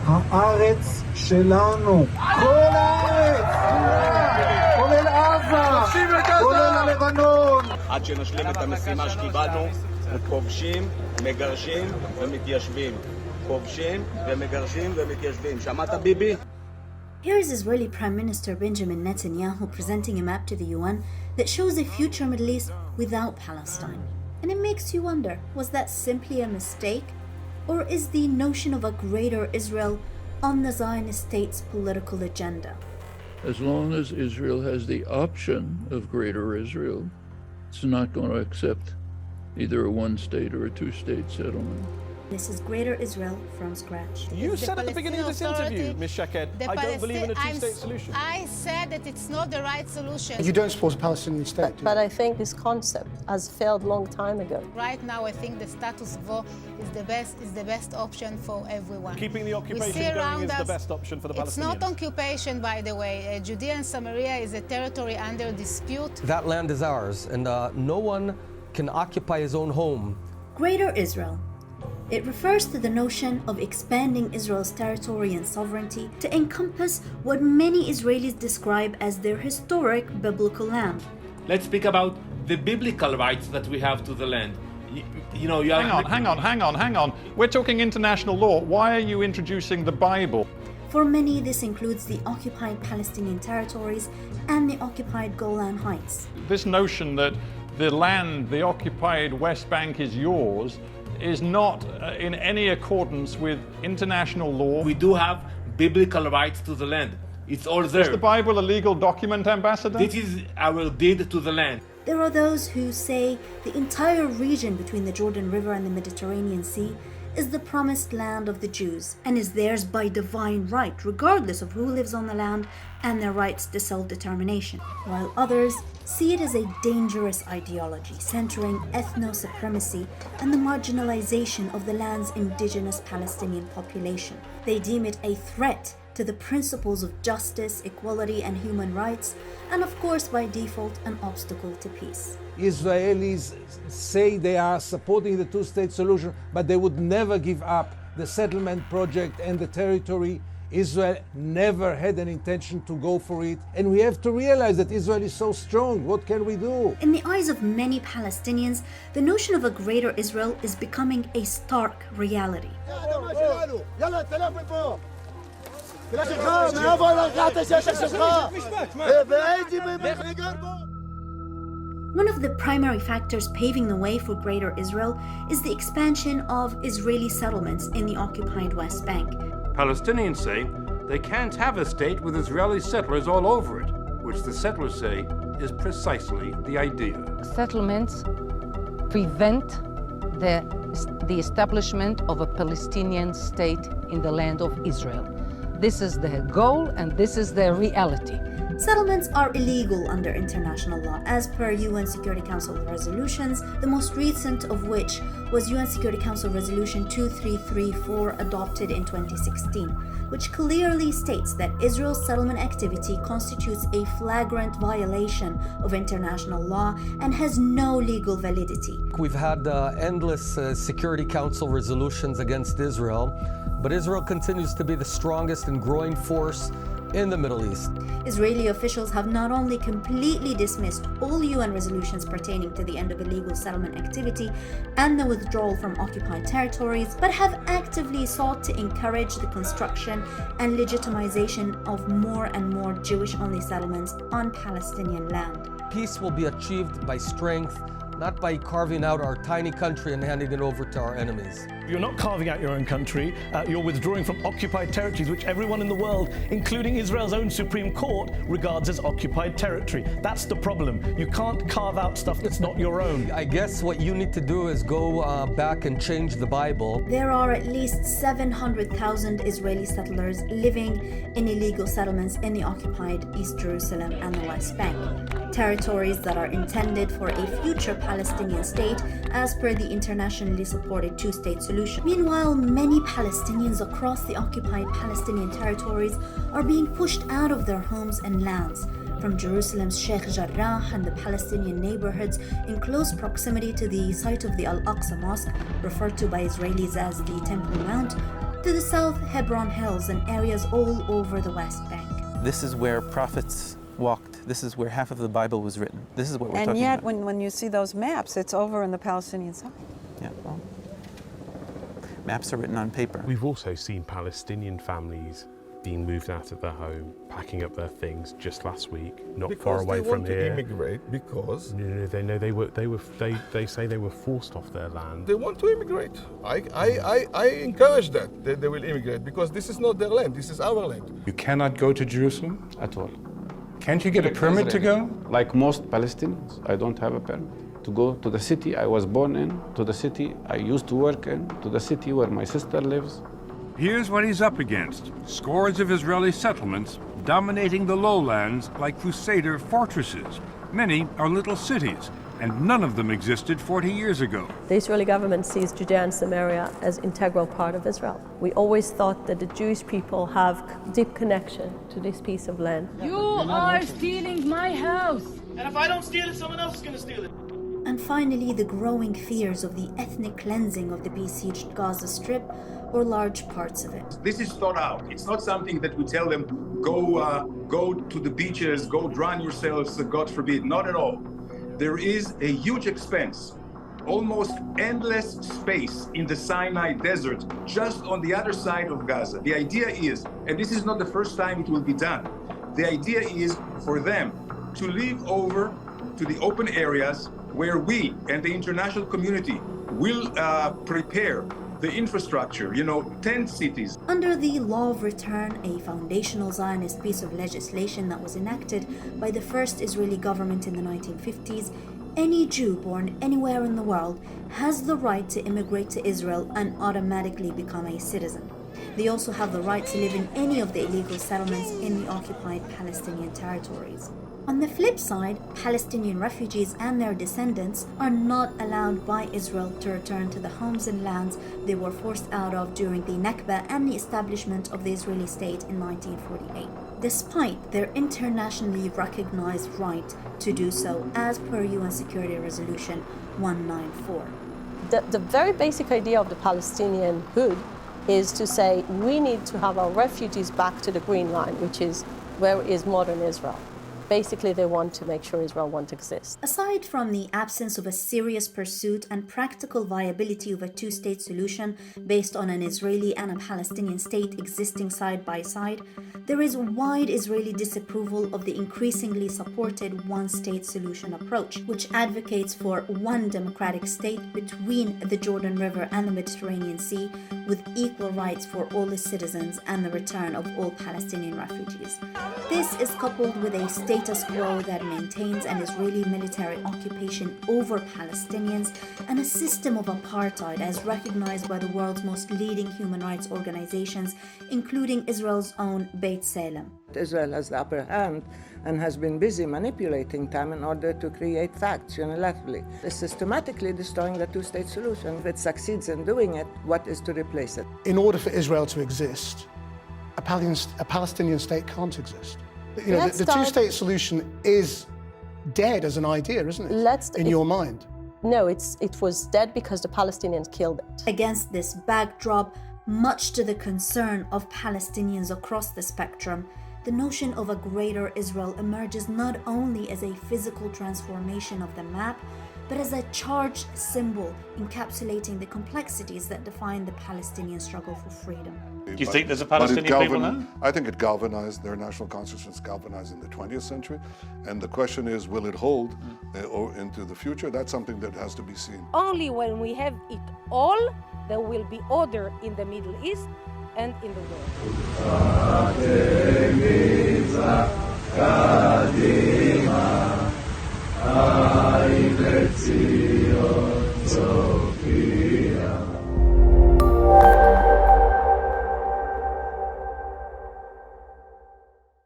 הארץ שלנו. כל הארץ! כולל עזה! כולל הלבנון! עד שנשלים את המשימה שקיבלנו, כובשים, מגרשים ומתיישבים. כובשים ומגרשים ומתיישבים. שמעת ביבי? Here is Israeli Prime Minister Benjamin Netanyahu presenting a map to the UN that shows a future Middle East without Palestine. And it makes you wonder, was that simply a mistake? Or is the notion of a greater Israel on the Zionist state's political agenda? As long as Israel has the option of greater Israel, it's not going to accept either a one-state or a two-state settlement. This is Greater Israel from scratch. You said at the beginning of this interview, Ms. Shaked, I don't believe in a two-state solution. I said that it's not the right solution. You don't support a Palestinian state, do you? But I think this concept has failed long time ago. Right now, I think the status quo is the best option for everyone. Keeping the occupation going is the best option for the Palestinians. It's not occupation, by the way. Judea and Samaria is a territory under dispute. That land is ours, and no one can occupy his own home. Greater Israel. It refers to the notion of expanding Israel's territory and sovereignty to encompass what many Israelis describe as their historic biblical land. Let's speak about the biblical rights that we have to the land. You know, Hang on. We're talking international law. Why are you introducing the Bible? For many, this includes the occupied Palestinian territories and the occupied Golan Heights. This notion that the land, the occupied West Bank is yours, is not in any accordance with international law. we do have biblical rights to the land. It's all there. Is the Bible a legal document, Ambassador? This is our deed to the land. There are those who say the entire region between the Jordan River and the Mediterranean Sea is the promised land of the Jews and is theirs by divine right, regardless of who lives on the land and their rights to self-determination, while others see it as a dangerous ideology centering ethno-supremacy and the marginalization of the land's indigenous Palestinian population. They deem it a threat to the principles of justice, equality, and human rights, and of course, by default, an obstacle to peace. Israelis say they are supporting the two-state solution, but they would never give up the settlement project and the territory. Israel never had an intention to go for it, and we have to realize that Israel is so strong. What can we do? In the eyes of many Palestinians, the notion of a greater Israel is becoming a stark reality. One of the primary factors paving the way for Greater Israel is the expansion of Israeli settlements in the occupied West Bank. Palestinians say they can't have a state with Israeli settlers all over it, which the settlers say is precisely the idea. Settlements prevent the establishment of a Palestinian state in the land of Israel. This is their goal and this is their reality. Settlements are illegal under international law as per UN Security Council resolutions, the most recent of which was UN Security Council Resolution 2334 adopted in 2016, which clearly states that Israel's settlement activity constitutes a flagrant violation of international law and has no legal validity. We've had endless Security Council resolutions against Israel, but Israel continues to be the strongest and growing force in the Middle East. Israeli officials have not only completely dismissed all UN resolutions pertaining to the end of illegal settlement activity and the withdrawal from occupied territories, but have actively sought to encourage the construction and legitimization of more and more Jewish-only settlements on Palestinian land. Peace will be achieved by strength, not by carving out our tiny country and handing it over to our enemies. You're not carving out your own country, you're withdrawing from occupied territories, which everyone in the world, including Israel's own Supreme Court, regards as occupied territory. That's the problem. You can't carve out stuff that's not your own. I guess what you need to do is go back and change the Bible. There are at least 700,000 Israeli settlers living in illegal settlements in the occupied East Jerusalem and the West Bank, territories that are intended for a future Palestinian state as per the internationally supported two-state solution. Meanwhile, many Palestinians across the occupied Palestinian territories are being pushed out of their homes and lands. From Jerusalem's Sheikh Jarrah and the Palestinian neighborhoods in close proximity to the site of the Al-Aqsa Mosque, referred to by Israelis as the Temple Mount, To the south, Hebron Hills and areas all over the West Bank. This is where prophets walked. This is where half of the Bible was written. This is what we're talking about. And yet, when you see those maps, it's over on the Palestinian side. Yeah, well, maps are written on paper. We've also seen Palestinian families being moved out of their home, packing up their things just last week, not far away from here. Because they want to immigrate because... No, they say they were forced off their land. They want to immigrate. I encourage that they will immigrate because this is not their land, this is our land. You cannot go to Jerusalem at all. Can't you get a permit to go? Like most Palestinians, I don't have a permit to go to the city I was born in, to the city I used to work in, to the city where my sister lives. Here's what he's up against. Scores of Israeli settlements dominating the lowlands like crusader fortresses. Many are little cities, and none of them existed 40 years ago. The Israeli government sees Judea and Samaria as integral part of Israel. We always thought that the Jewish people have deep connection to this piece of land. You are stealing my house! And if I don't steal it, someone else is going to steal it. And finally, the growing fears of the ethnic cleansing of the besieged Gaza Strip or large parts of it. This is thought out. It's not something that we tell them, go to the beaches, go drown yourselves, God forbid. Not at all. There is a huge expense, almost endless space in the Sinai desert, just on the other side of Gaza. The idea is, and this is not the first time it will be done, the idea is for them to leave over to the open areas where we and the international community will prepare the infrastructure, tent cities. Under the Law of Return, a foundational Zionist piece of legislation that was enacted by the first Israeli government in the 1950s, any Jew born anywhere in the world has the right to immigrate to Israel and automatically become a citizen. They also have the right to live in any of the illegal settlements in the occupied Palestinian territories. On the flip side, Palestinian refugees and their descendants are not allowed by Israel to return to the homes and lands they were forced out of during the Nakba and the establishment of the Israeli state in 1948, despite their internationally recognized right to do so as per UN Security Resolution 194. The very basic idea of the Palestinian hood is to say we need to have our refugees back to the Green Line, which is where is modern Israel. Basically, they want to make sure Israel won't exist. Aside from the absence of a serious pursuit and practical viability of a two-state solution based on an Israeli and a Palestinian state existing side by side, there is wide Israeli disapproval of the increasingly supported one-state solution approach, which advocates for one democratic state between the Jordan River and the Mediterranean Sea, with equal rights for all its citizens and the return of all Palestinian refugees. This is coupled with a status quo that maintains an Israeli military occupation over Palestinians and a system of apartheid as recognized by the world's most leading human rights organizations, including Israel's own Beit Salem. Israel has the upper hand and has been busy manipulating time in order to create facts unilaterally. It's systematically destroying the two-state solution. If it succeeds in doing it, what is to replace it? In order for Israel to exist, a Palestinian state can't exist. The two-state solution is dead as an idea, isn't it? In your mind? No, it was dead because the Palestinians killed it. Against this backdrop, much to the concern of Palestinians across the spectrum, the notion of a greater Israel emerges not only as a physical transformation of the map, but as a charged symbol encapsulating the complexities that define the Palestinian struggle for freedom. Do you think there's a Palestinian people now? I think it galvanized, their national consciousness galvanized in the 20th century. And the question is, will it hold into the future? That's something that has to be seen. Only when we have it all, there will be order in the Middle East and in the world.